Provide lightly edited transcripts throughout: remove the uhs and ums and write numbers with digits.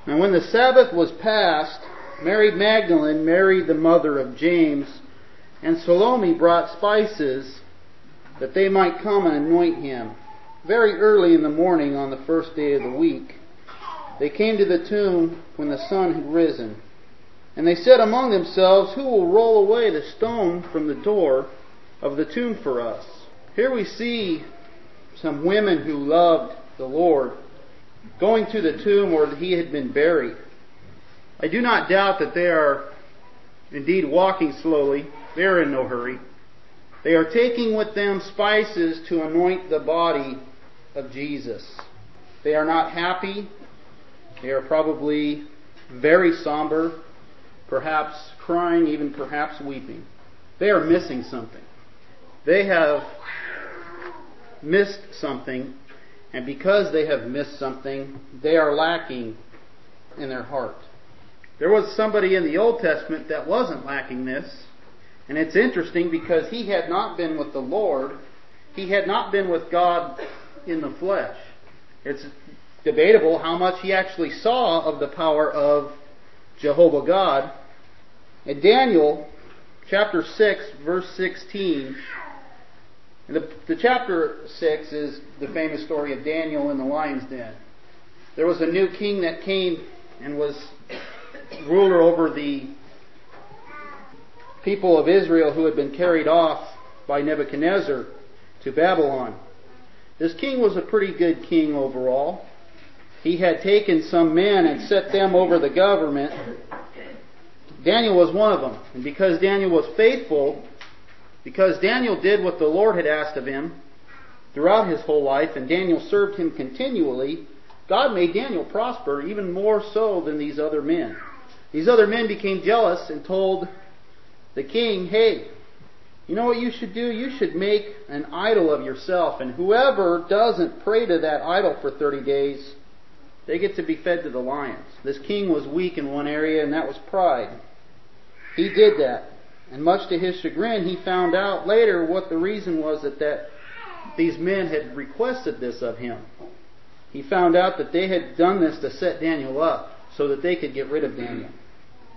Now when the Sabbath was past, Mary Magdalene, Mary the mother of James, and Salome brought spices that they might come and anoint him. Very early in the morning on the first day of the week, they came to the tomb when the sun had risen. And they said among themselves, "Who will roll away the stone from the door of the tomb for us?" Here we see some women who loved the Lord going to the tomb where he had been buried. I do not doubt that they are indeed walking slowly. They are in no hurry. They are taking with them spices to anoint the body of Jesus. They are not happy. They are probably very somber, perhaps crying, even perhaps weeping. They are missing something. They have missed something, and because they have missed something, they are lacking in their heart. There was somebody in the Old Testament that wasn't lacking this, and it's interesting because he had not been with the Lord. He had not been with God in the flesh. It's debatable how much he actually saw of the power of Jehovah God. In Daniel chapter 6, verse 16, the chapter 6 is the famous story of Daniel in the lion's den. There was a new king that came and was ruler over the people of Israel who had been carried off by Nebuchadnezzar to Babylon. This king was a pretty good king overall. He had taken some men and set them over the government. Daniel was one of them. And because Daniel was faithful, because Daniel did what the Lord had asked of him throughout his whole life, and Daniel served him continually, God made Daniel prosper even more so than these other men. These other men became jealous and told the king, "Hey, you know what you should do? You should make an idol of yourself, and whoever doesn't pray to that idol for 30 days, they get to be fed to the lions." This king was weak in one area, and that was pride. He did that. And much to his chagrin, he found out later what the reason was that these men had requested this of him. He found out that they had done this to set Daniel up so that they could get rid of Daniel.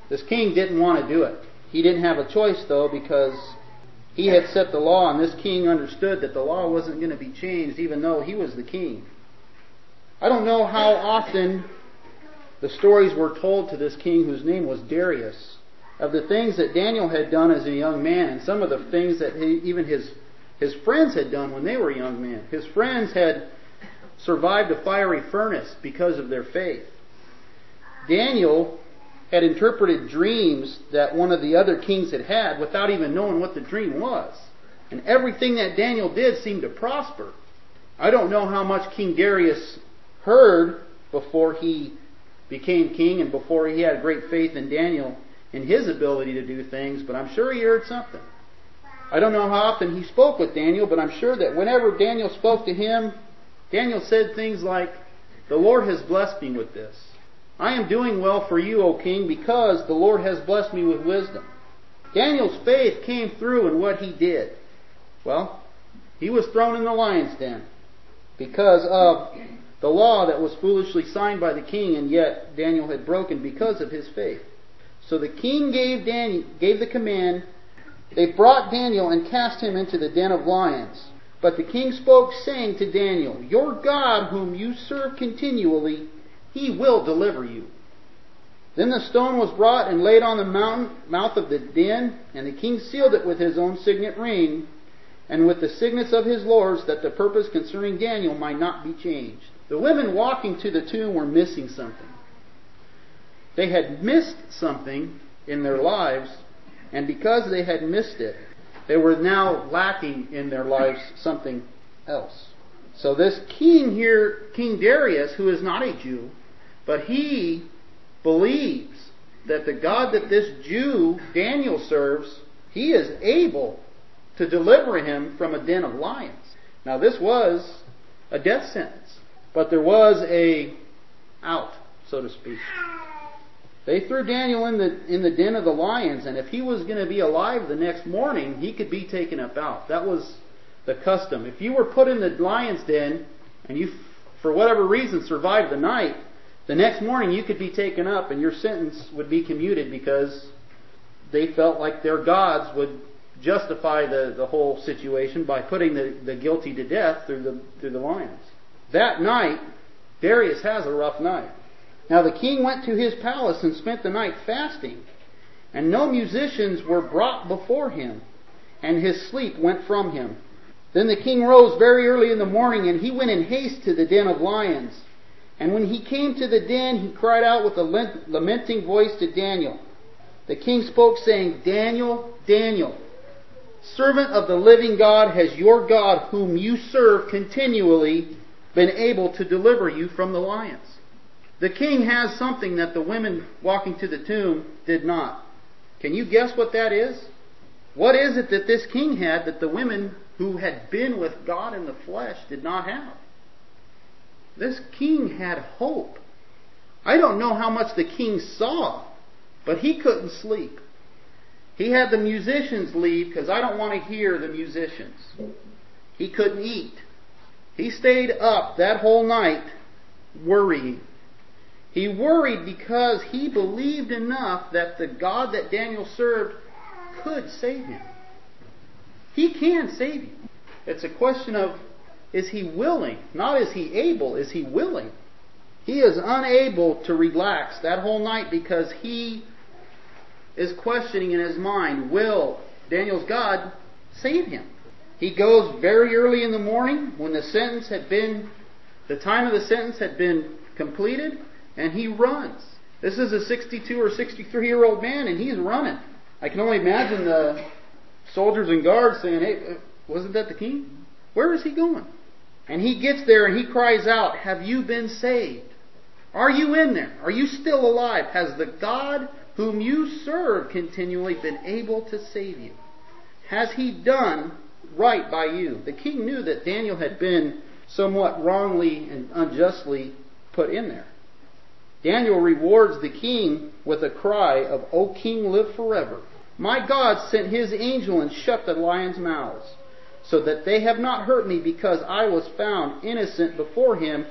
This king didn't want to do it. He didn't have a choice, though, because he had set the law, and this king understood that the law wasn't going to be changed even though he was the king. I don't know how often the stories were told to this king, whose name was Darius, of the things that Daniel had done as a young man, and some of the things that even his friends had done when they were young men. His friends had survived a fiery furnace because of their faith. Daniel had interpreted dreams that one of the other kings had had without even knowing what the dream was. And everything that Daniel did seemed to prosper. I don't know how much King Darius heard before he became king and before he had great faith in Daniel in his ability to do things, but I'm sure he heard something. I don't know how often he spoke with Daniel, but I'm sure that whenever Daniel spoke to him, Daniel said things like, "The Lord has blessed me with this. I am doing well for you, O king, because the Lord has blessed me with wisdom." Daniel's faith came through in what he did. Well, he was thrown in the lion's den because of the law that was foolishly signed by the king, and yet Daniel had broken because of his faith. So the king gave the command. They brought Daniel and cast him into the den of lions. But the king spoke, saying to Daniel, "Your God, whom you serve continually, he will deliver you." Then the stone was brought and laid on the mouth of the den, and the king sealed it with his own signet ring, and with the signets of his lords, that the purpose concerning Daniel might not be changed. The women walking to the tomb were missing something. They had missed something in their lives, and because they had missed it, they were now lacking in their lives something else. So this king here, King Darius, who is not a Jew, but he believes that the God that this Jew, Daniel, serves, he is able to deliver him from a den of lions. Now this was a death sentence, but there was a out, so to speak. They threw Daniel in the den of the lions, and if he was going to be alive the next morning, he could be taken up out. That was the custom. If you were put in the lion's den, and you, for whatever reason, survived the night, The next morning you could be taken up and your sentence would be commuted because they felt like their gods would justify the whole situation by putting the guilty to death through the lions. That night, Darius has a rough night. Now the king went to his palace and spent the night fasting, and no musicians were brought before him, and his sleep went from him. Then the king rose very early in the morning, and he went in haste to the den of lions. And when he came to the den, he cried out with a lamenting voice to Daniel. The king spoke, saying, Daniel, Daniel, servant of the living God, has your God, whom you serve continually, been able to deliver you from the lions? The king has something that the women walking to the tomb did not. Can you guess what that is? What is it that this king had that the women who had been with God in the flesh did not have? This king had hope. I don't know how much the king saw, but he couldn't sleep. He had the musicians leave because I don't want to hear the musicians. He couldn't eat. He stayed up that whole night worrying. He worried because he believed enough that the God that Daniel served could save him. He can save you. It's a question of, is he willing? Not is he able, is he willing? He is unable to relax that whole night because he is questioning in his mind, will Daniel's God save him? He goes very early in the morning when the time of the sentence had been completed, and he runs. This is a 62 or 63-year-old man, and he's running. I can only imagine the soldiers and guards saying, hey, wasn't that the king? Where is he going? And he gets there and he cries out, have you been saved? Are you in there? Are you still alive? Has the God whom you serve continually been able to save you? Has he done right by you? The king knew that Daniel had been somewhat wrongly and unjustly put in there. Daniel rewards the king with a cry of, O king, live forever. My God sent his angel and shut the lions' mouths, so that they have not hurt me, because I was found innocent before him.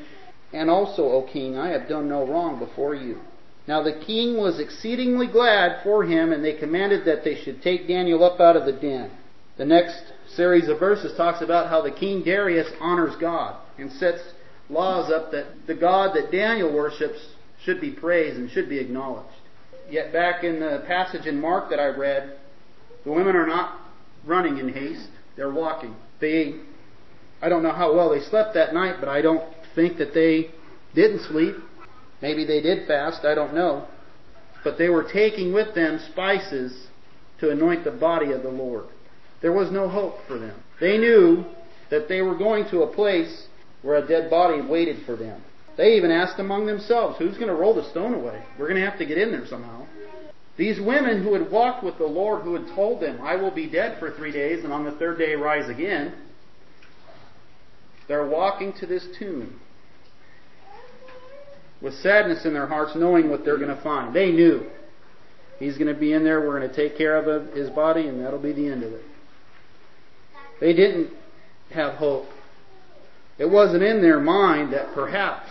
And also, O king, I have done no wrong before you. Now the king was exceedingly glad for him, and they commanded that they should take Daniel up out of the den. The next series of verses talks about how the king Darius honors God and sets laws up that the God that Daniel worships should be praised and should be acknowledged. Yet back in the passage in Mark that I read, the women are not running in haste, they're walking. I don't know how well they slept that night, but I don't think that they didn't sleep. Maybe they did fast, I don't know. But they were taking with them spices to anoint the body of the Lord. There was no hope for them. They knew that they were going to a place where a dead body waited for them. They even asked among themselves, who's going to roll the stone away? We're going to have to get in there somehow. These women who had walked with the Lord, who had told them, I will be dead for 3 days and on the third day rise again, they're walking to this tomb with sadness in their hearts, knowing what they're going to find. They knew he's going to be in there, we're going to take care of his body, and that'll be the end of it. They didn't have hope. It wasn't in their mind that perhaps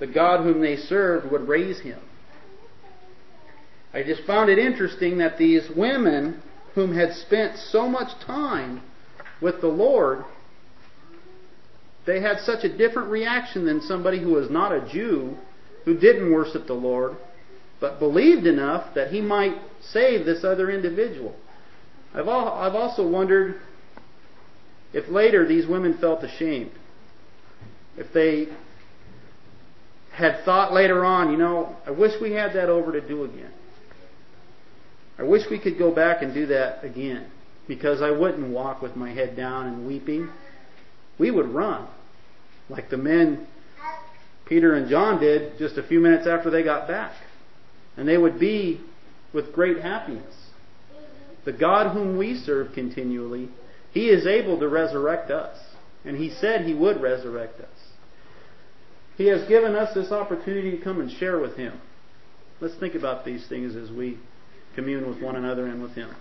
the God whom they served would raise him. I just found it interesting that these women whom had spent so much time with the Lord, they had such a different reaction than somebody who was not a Jew, who didn't worship the Lord, but believed enough that he might save this other individual. I've also wondered if later these women felt ashamed. If they had thought later on, I wish we had that over to do again. I wish we could go back and do that again, because I wouldn't walk with my head down and weeping. We would run, like the men Peter and John did just a few minutes after they got back. And they would be with great happiness. The God whom we serve continually, he is able to resurrect us. And he said he would resurrect us. He has given us this opportunity to come and share with him. Let's think about these things as we commune with one another and with him.